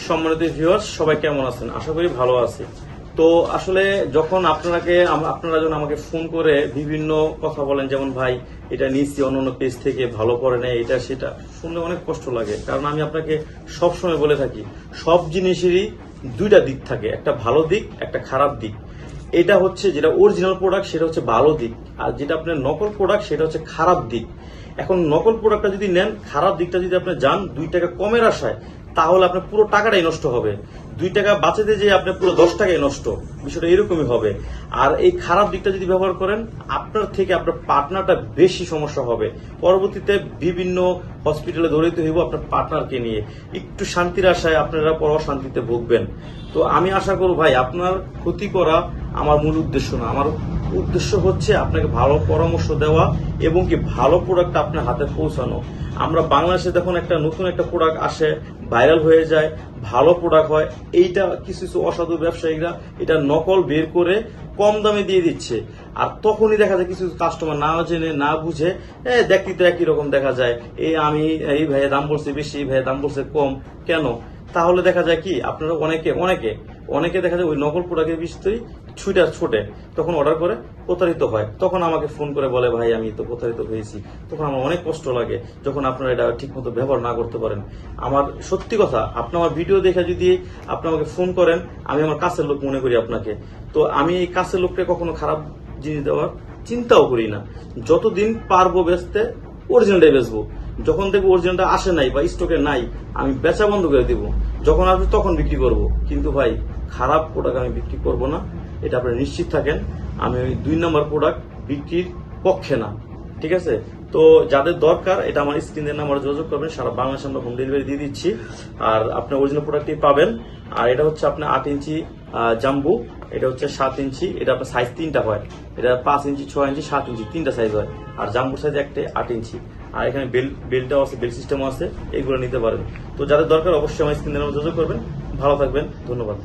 সম্মানিত ভিউয়ার্স, সবাই কেমন আছেন? আশা করি ভালো আছে। তো আসলে যখন আপনারা যখন আমাকে ফোন করে বিভিন্ন কথা বলেন, যেমন ভাই এটা নিচ্ছি অন্য পেজ থেকে, ভালো করে নেয়, এটা সেটা, শুনলে অনেক কষ্ট লাগে। কারণ আমি আপনাকে সবসময় বলে থাকি, সব জিনিসেরই দুইটা দিক থাকে, একটা ভালো দিক, একটা খারাপ দিক। এটা হচ্ছে যেটা অরিজিনাল প্রোডাক্ট, সেটা হচ্ছে ভালো দিক, আর যেটা আপনার নকল প্রোডাক্ট, সেটা হচ্ছে খারাপ দিক। এখন নকল প্রোডাক্টটা যদি নেন, খারাপ দিকটা যদি আপনি যান 2 টাকা কমের আশায়, তাহলে আপনার পুরো টাকাটাই নষ্ট হবে। 2 টাকা বাঁচাতে যে আপনার পুরো 10 টাকাই নষ্ট, বিষয়টা এরকমই হবে। আর এই খারাপ দিকটা যদি ব্যবহার করেন, আপনার থেকে আপনার পার্টনারটা বেশি সমস্যা হবে। পরবর্তীতে বিভিন্ন হসপিটালে দৌড়াইতে হইব আপনার পার্টনারকে নিয়ে। একটু শান্তির আশায় আপনারা পর অশান্তিতে ভুগবেন। তো আমি আশা করব ভাই, আপনার ক্ষতি করা আমার মূল উদ্দেশ্য না। আমার উদ্দেশ্য হচ্ছে আপনাকে ভালো পরামর্শ দেওয়া এবং কি ভালো প্রোডাক্ট আপনার হাতে পৌঁছানো। আমরা বাংলাদেশে দেখুন, একটা নতুন একটা প্রোডাক্ট আসে, ভাইরাল হয়ে যায়, ভালো প্রোডাক্ট হয়, এইটা কিছু কিছু অসাধু ব্যবসায়ীরা এটা নকল বের করে কম দামে দিয়ে দিচ্ছে। আর তখনই দেখা যায় কিছু কাস্টমার না জেনে না বুঝে দেখতে তো একই রকম দেখা যায়, এই ভাইয়ের দাম বলছে বেশি, এই ভাইয়ের দাম বলছে কম, কেন? তাহলে দেখা যায় কি, আপনারা অনেকে দেখা যায় ওই নকল প্রোডাক্টের বিষয়ই ছোটে, তখন অর্ডার করে প্রতারিত হয়। তখন আমাকে ফোন করে বলে, ভাই আমি তো প্রতারিত হয়েছি। তখন আমার অনেক কষ্ট লাগে যখন আপনারা এটা ঠিক মতো ব্যবহার না করতে পারেন। আমার সত্যি কথা, আপনি আমার ভিডিও দেখে যদি আপনি আমাকে ফোন করেন, আমি আমার কাছের লোক মনে করি আপনাকে। তো আমি এই কাছের লোককে কখনো খারাপ জিনিস দেওয়ার চিন্তাও করি না। যতদিন পারবো বেচতে, অরিজিনালটাই বেচবো। যখন দেখবো অরিজিনালটা আসে নাই বা স্টকে নাই, আমি বেচা বন্ধ করে দিব। যখন আসবে তখন বিক্রি করব। কিন্তু ভাই, খারাপ প্রোডাক্ট আমি বিক্রি করব না, এটা আপনি নিশ্চিত থাকেন। আমি ওই 2 নম্বর প্রোডাক্ট বিক্রির পক্ষে না, ঠিক আছে? তো যাদের দরকার, এটা আমার স্ক্রিনের নাম্বারে যোগাযোগ করবেন। সারা বাংলাদেশে আমরা হোম ডেলিভারি দিয়ে দিচ্ছি। আর আপনি অরিজিনাল প্রোডাক্টই পাবেন। আর এটা হচ্ছে আপনার 8 ইঞ্চি জাম্বু, এটা হচ্ছে 7 ইঞ্চি, এটা আপনার সাইজ 3টা হয়। এটা 5 ইঞ্চি, 6 ইঞ্চি, 7 ইঞ্চি, 3টা সাইজ হয়। আর জাম্বুর সাইজ একটা 8 ইঞ্চি। আর এখানে বেল্টটাও আছে, বেল্ট সিস্টেমও আছে, এগুলো নিতে পারেন। তো যাদের দরকার অবশ্যই আমার স্ক্রিনের নাম্বারে যোগাযোগ করবেন। ভালো থাকবেন, ধন্যবাদ।